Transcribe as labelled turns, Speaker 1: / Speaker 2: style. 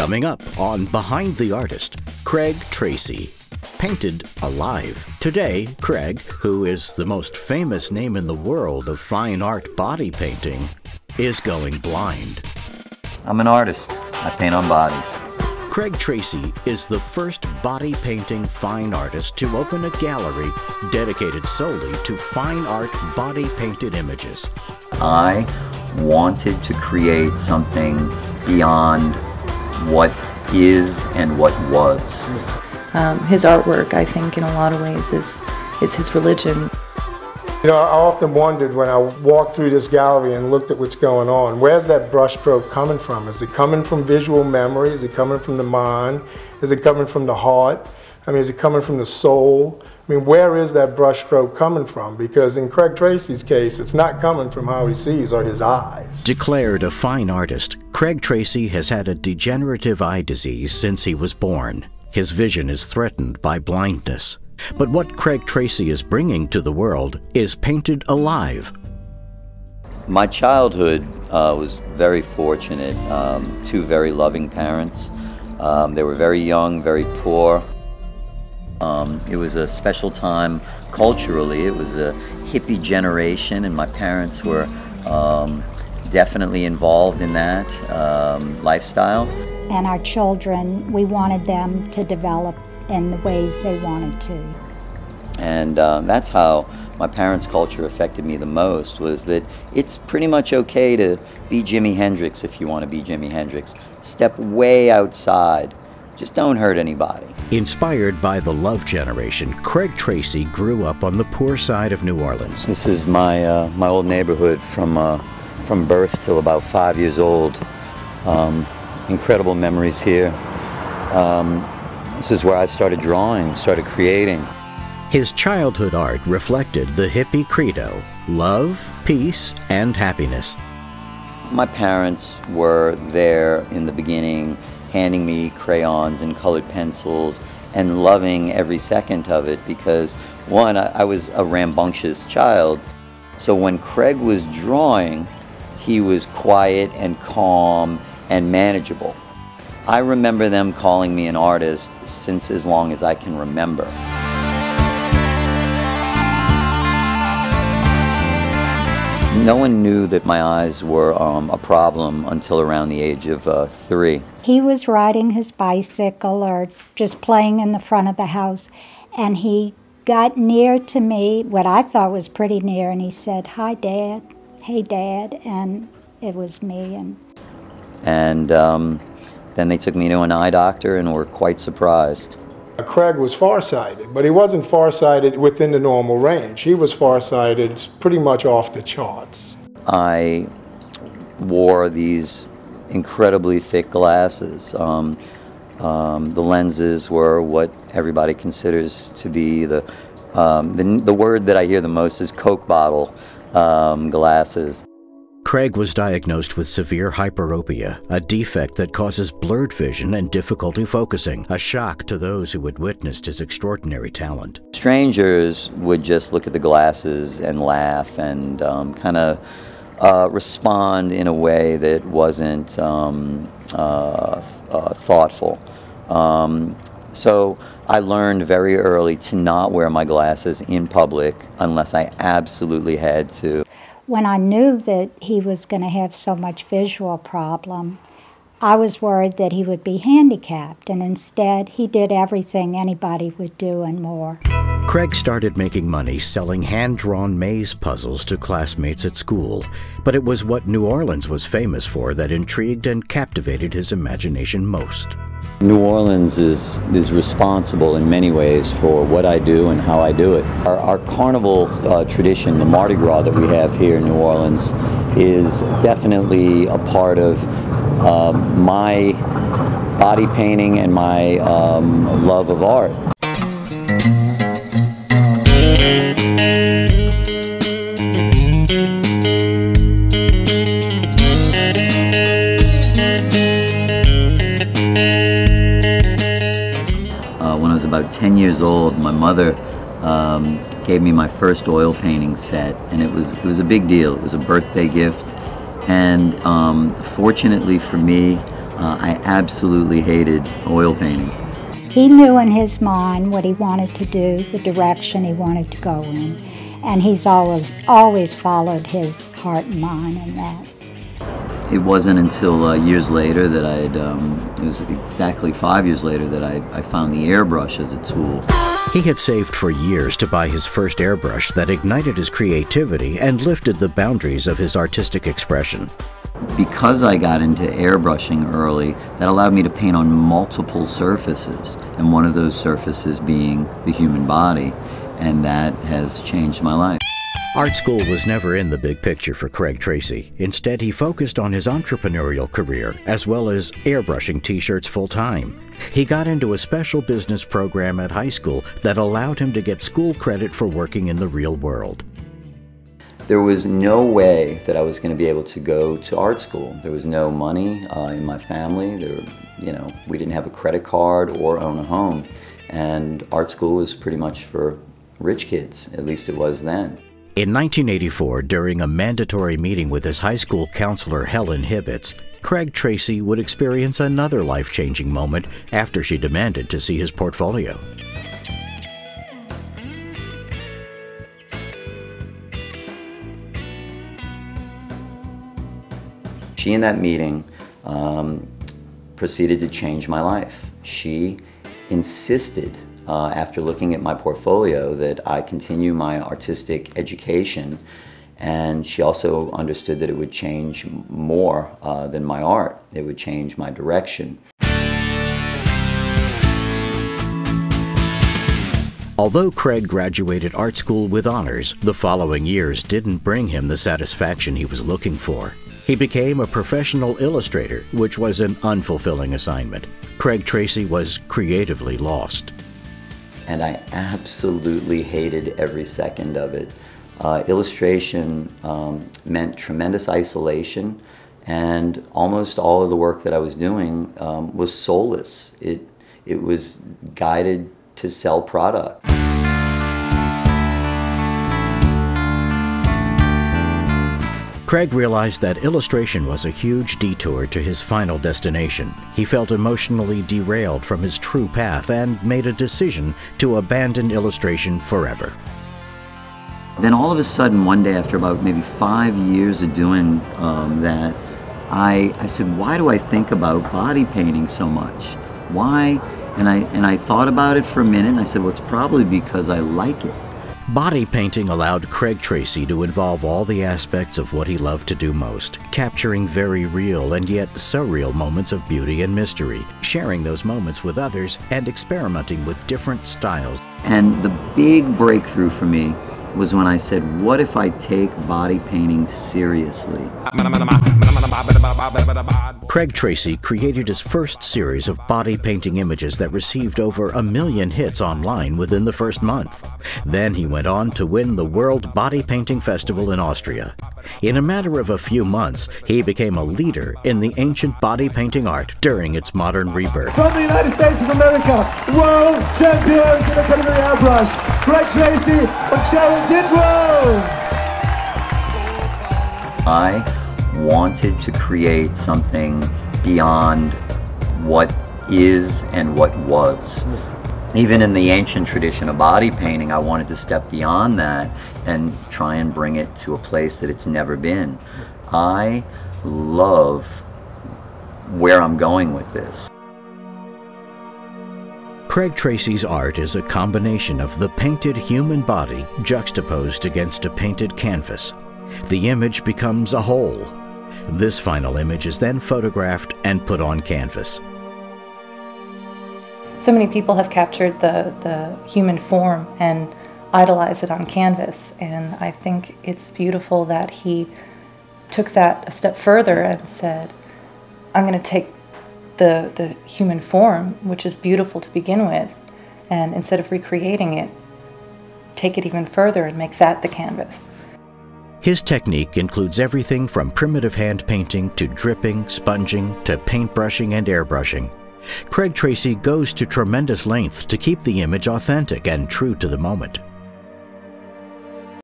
Speaker 1: Coming up on Behind the Artist, Craig Tracy, painted alive. Today, Craig, who is the most famous name in the world of fine art body painting, is going blind.
Speaker 2: I'm an artist. I paint on bodies.
Speaker 1: Craig Tracy is the first body painting fine artist to open a gallery dedicated solely to fine art body painted images.
Speaker 2: I wanted to create something beyond what is and what was.
Speaker 3: His artwork, I think, in a lot of ways is his religion.
Speaker 4: You know, I often wondered when I walked through this gallery and looked at what's going on, where's that brushstroke coming from? Is it coming from visual memory? Is it coming from the mind? Is it coming from the heart? I mean, is it coming from the soul? I mean, where is that brushstroke coming from? Because in Craig Tracy's case, it's not coming from how he sees or his eyes.
Speaker 1: Declared a fine artist, Craig Tracy has had a degenerative eye disease since he was born. His vision is threatened by blindness. But what Craig Tracy is bringing to the world is painted alive.
Speaker 2: My childhood was very fortunate. Two very loving parents. They were very young, very poor. It was a special time culturally. It was a hippie generation, and my parents were definitely involved in that lifestyle.
Speaker 5: And our children, we wanted them to develop in the ways they wanted to.
Speaker 2: And that's how my parents' culture affected me the most, was that it's pretty much okay to be Jimi Hendrix if you want to be Jimi Hendrix. Step way outside. Just don't hurt anybody.
Speaker 1: Inspired by the Love generation, Craig Tracy grew up on the poor side of New Orleans.
Speaker 2: This is my my old neighborhood from birth till about 5 years old. Incredible memories here. This is where I started drawing, started creating.
Speaker 1: His childhood art reflected the hippie credo, love, peace, and happiness.
Speaker 2: My parents were there in the beginning, handing me crayons and colored pencils and loving every second of it because, one, I was a rambunctious child. So when Craig was drawing, he was quiet and calm and manageable. I remember them calling me an artist since as long as I can remember. No one knew that my eyes were a problem until around the age of 3.
Speaker 5: He was riding his bicycle or just playing in the front of the house, and he got near to me, what I thought was pretty near, and he said, "Hi, Dad. Hey, Dad," and it was me.
Speaker 2: And then they took me to an eye doctor and were quite surprised.
Speaker 4: Craig was farsighted, but he wasn't farsighted within the normal range. He was farsighted pretty much off the charts.
Speaker 2: I wore these incredibly thick glasses. The lenses were what everybody considers to be the word that I hear the most is Coke bottle glasses.
Speaker 1: Craig was diagnosed with severe hyperopia, a defect that causes blurred vision and difficulty focusing, a shock to those who had witnessed his extraordinary talent.
Speaker 2: Strangers would just look at the glasses and laugh and kind of respond in a way that wasn't thoughtful. So I learned very early to not wear my glasses in public unless I absolutely had to.
Speaker 5: When I knew that he was going to have so much visual problem, I was worried that he would be handicapped, and instead he did everything anybody would do and more.
Speaker 1: Craig started making money selling hand-drawn maze puzzles to classmates at school, but it was what New Orleans was famous for that intrigued and captivated his imagination most.
Speaker 2: New Orleans is responsible in many ways for what I do and how I do it. Our carnival tradition, the Mardi Gras that we have here in New Orleans, is definitely a part of my body painting and my love of art. When I was about 10 years old, my mother gave me my first oil painting set, and it was a big deal. It was a birthday gift, and fortunately for me, I absolutely hated oil painting.
Speaker 5: He knew in his mind what he wanted to do, the direction he wanted to go in, and he's always followed his heart and mind in that.
Speaker 2: It wasn't until years later that it was exactly 5 years later that I found the airbrush as a tool.
Speaker 1: He had saved for years to buy his first airbrush that ignited his creativity and lifted the boundaries of his artistic expression.
Speaker 2: Because I got into airbrushing early, that allowed me to paint on multiple surfaces, and one of those surfaces being the human body, and that has changed my life.
Speaker 1: Art school was never in the big picture for Craig Tracy. Instead, he focused on his entrepreneurial career, as well as airbrushing t-shirts full-time. He got into a special business program at high school that allowed him to get school credit for working in the real world.
Speaker 2: There was no way that I was going to be able to go to art school. There was no money in my family. We didn't have a credit card or own a home. And art school was pretty much for rich kids, at least it was then.
Speaker 1: In 1984, during a mandatory meeting with his high school counselor, Helen Hibbets, Craig Tracy would experience another life-changing moment after she demanded to see his portfolio.
Speaker 2: She, in that meeting, proceeded to change my life. She insisted, after looking at my portfolio, that I continue my artistic education, and she also understood that it would change more than my art. It would change my direction.
Speaker 1: Although Craig graduated art school with honors, the following years didn't bring him the satisfaction he was looking for. He became a professional illustrator, which was an unfulfilling assignment. Craig Tracy was creatively lost.
Speaker 2: And I absolutely hated every second of it. Illustration meant tremendous isolation, and almost all of the work that I was doing was soulless. It was guided to sell product.
Speaker 1: Craig realized that illustration was a huge detour to his final destination. He felt emotionally derailed from his true path and made a decision to abandon illustration forever.
Speaker 2: Then all of a sudden, one day after about maybe 5 years of doing that, I said, why do I think about body painting so much? Why? And I thought about it for a minute, and I said, well, it's probably because I like it.
Speaker 1: Body painting allowed Craig Tracy to involve all the aspects of what he loved to do most, capturing very real and yet surreal moments of beauty and mystery, sharing those moments with others, and experimenting with different styles.
Speaker 2: And the big breakthrough for me was when I said, what if I take body painting seriously?
Speaker 1: Craig Tracy created his first series of body painting images that received over 1 million hits online within the first month. Then he went on to win the World Body Painting Festival in Austria. In a matter of a few months, he became a leader in the ancient body painting art during its modern rebirth.
Speaker 6: From the United States of America, world champions in the category airbrush, Craig Tracy and Sharon Didrow.
Speaker 2: I wanted to create something beyond what is and what was. Even in the ancient tradition of body painting, I wanted to step beyond that and try and bring it to a place that it's never been. I love where I'm going with this.
Speaker 1: Craig Tracy's art is a combination of the painted human body juxtaposed against a painted canvas. The image becomes a whole. This final image is then photographed and put on canvas.
Speaker 3: So many people have captured the human form and idolized it on canvas, and I think it's beautiful that he took that a step further and said, I'm going to take the human form, which is beautiful to begin with, and instead of recreating it, take it even further and make that the canvas.
Speaker 1: His technique includes everything from primitive hand painting to dripping, sponging, to paintbrushing and airbrushing. Craig Tracy goes to tremendous lengths to keep the image authentic and true to the moment.